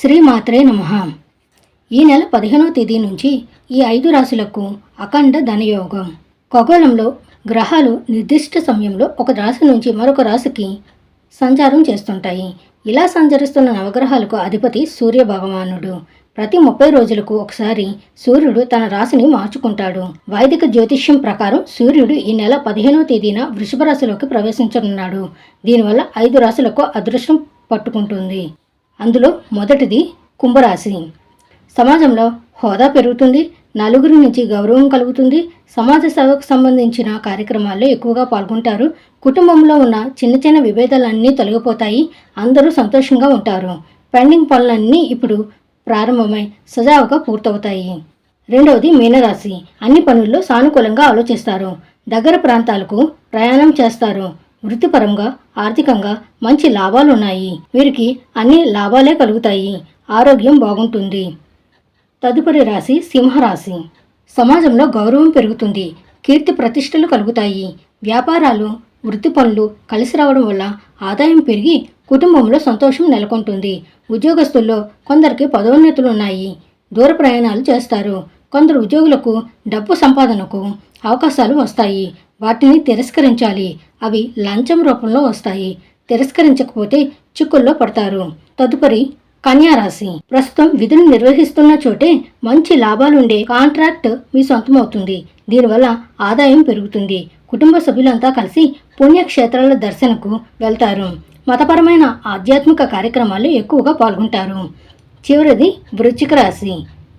శ్రీమాత్రే నమః. ఈ నెల 15వ తేదీ నుంచి ఈ 5 రాశులకు అఖండ ధనయోగం. ఖగోళంలో గ్రహాలు నిర్దిష్ట సమయంలో ఒక రాశి నుంచి మరొక రాశికి సంచారం చేస్తుంటాయి. ఇలా సంచరిస్తున్న నవగ్రహాలకు అధిపతి సూర్య భగవానుడు. ప్రతి 30 రోజులకు ఒకసారి సూర్యుడు తన రాశిని మార్చుకుంటాడు. వైదిక జ్యోతిష్యం ప్రకారం సూర్యుడు ఈ నెల 15వ తేదీన వృషభ రాశిలోకి ప్రవేశించనున్నాడు. దీనివల్ల 5 రాశులకు అదృష్టం పట్టుకుంటుంది. అందులో మొదటిది కుంభరాశి. సమాజంలో హోదా పెరుగుతుంది, నలుగురి నుంచి గౌరవం కలుగుతుంది, సమాజ సేవకు సంబంధించిన కార్యక్రమాల్లో ఎక్కువగా పాల్గొంటారు. కుటుంబంలో ఉన్న చిన్న చిన్న విభేదాలన్నీ తొలగిపోతాయి, అందరూ సంతోషంగా ఉంటారు. పెండింగ్ పనులన్నీ ఇప్పుడు ప్రారంభమై సజావుగా పూర్తవుతాయి. రెండవది మీనరాశి. అన్ని పనుల్లో సానుకూలంగా ఆలోచిస్తారు, దగ్గర ప్రాంతాలకు ప్రయాణం చేస్తారు. వృత్తిపరంగా ఆర్థికంగా మంచి లాభాలు ఉన్నాయి. వీరికి అన్ని లాభాలే కలుగుతాయి, ఆరోగ్యం బాగుంటుంది. తదుపరి రాశి సింహరాశి. సమాజంలో గౌరవం పెరుగుతుంది, కీర్తి ప్రతిష్టలు కలుగుతాయి. వ్యాపారాలు వృత్తి పనులు కలిసి రావడం వల్ల ఆదాయం పెరిగి కుటుంబంలో సంతోషం నెలకొంటుంది. ఉద్యోగస్తుల్లో కొందరికి పదోన్నతులు ఉన్నాయి, దూర ప్రయాణాలు చేస్తారు. కొందరు ఉద్యోగులకు డబ్బు సంపాదనకు అవకాశాలు వస్తాయి, వాటిని తిరస్కరించాలి. అవి లంచం రూపంలో వస్తాయి, తిరస్కరించకపోతే చిక్కుల్లో పడతారు. తదుపరి కన్యారాశి. ప్రస్తుతం విధులు నిర్వహిస్తున్న చోటే మంచి లాభాలుండే కాంట్రాక్ట్ మీ సొంతమవుతుంది. దీనివల్ల ఆదాయం పెరుగుతుంది. కుటుంబ సభ్యులంతా కలిసి పుణ్యక్షేత్రాల దర్శనకు వెళ్తారు. మతపరమైన ఆధ్యాత్మిక కార్యక్రమాల్లో ఎక్కువగా పాల్గొంటారు. చివరిది వృశ్చిక రాశి.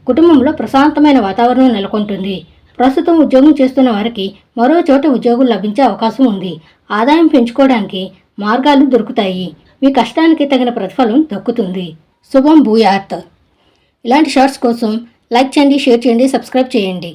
కుటుంబంలో ప్రశాంతమైన వాతావరణం నెలకొంటుంది. ప్రస్తుతం ఉద్యోగం చేస్తున్న వారికి మరో చోట ఉద్యోగం లభించే అవకాశం ఉంది. ఆదాయం పెంచుకోవడానికి మార్గాలు దొరుకుతాయి. మీ కష్టానికి తగిన ప్రతిఫలం దక్కుతుంది. శుభం భూయాత్. ఇలాంటి షార్ట్స్ కోసం లైక్ చేయండి, షేర్ చేయండి, సబ్స్క్రైబ్ చేయండి.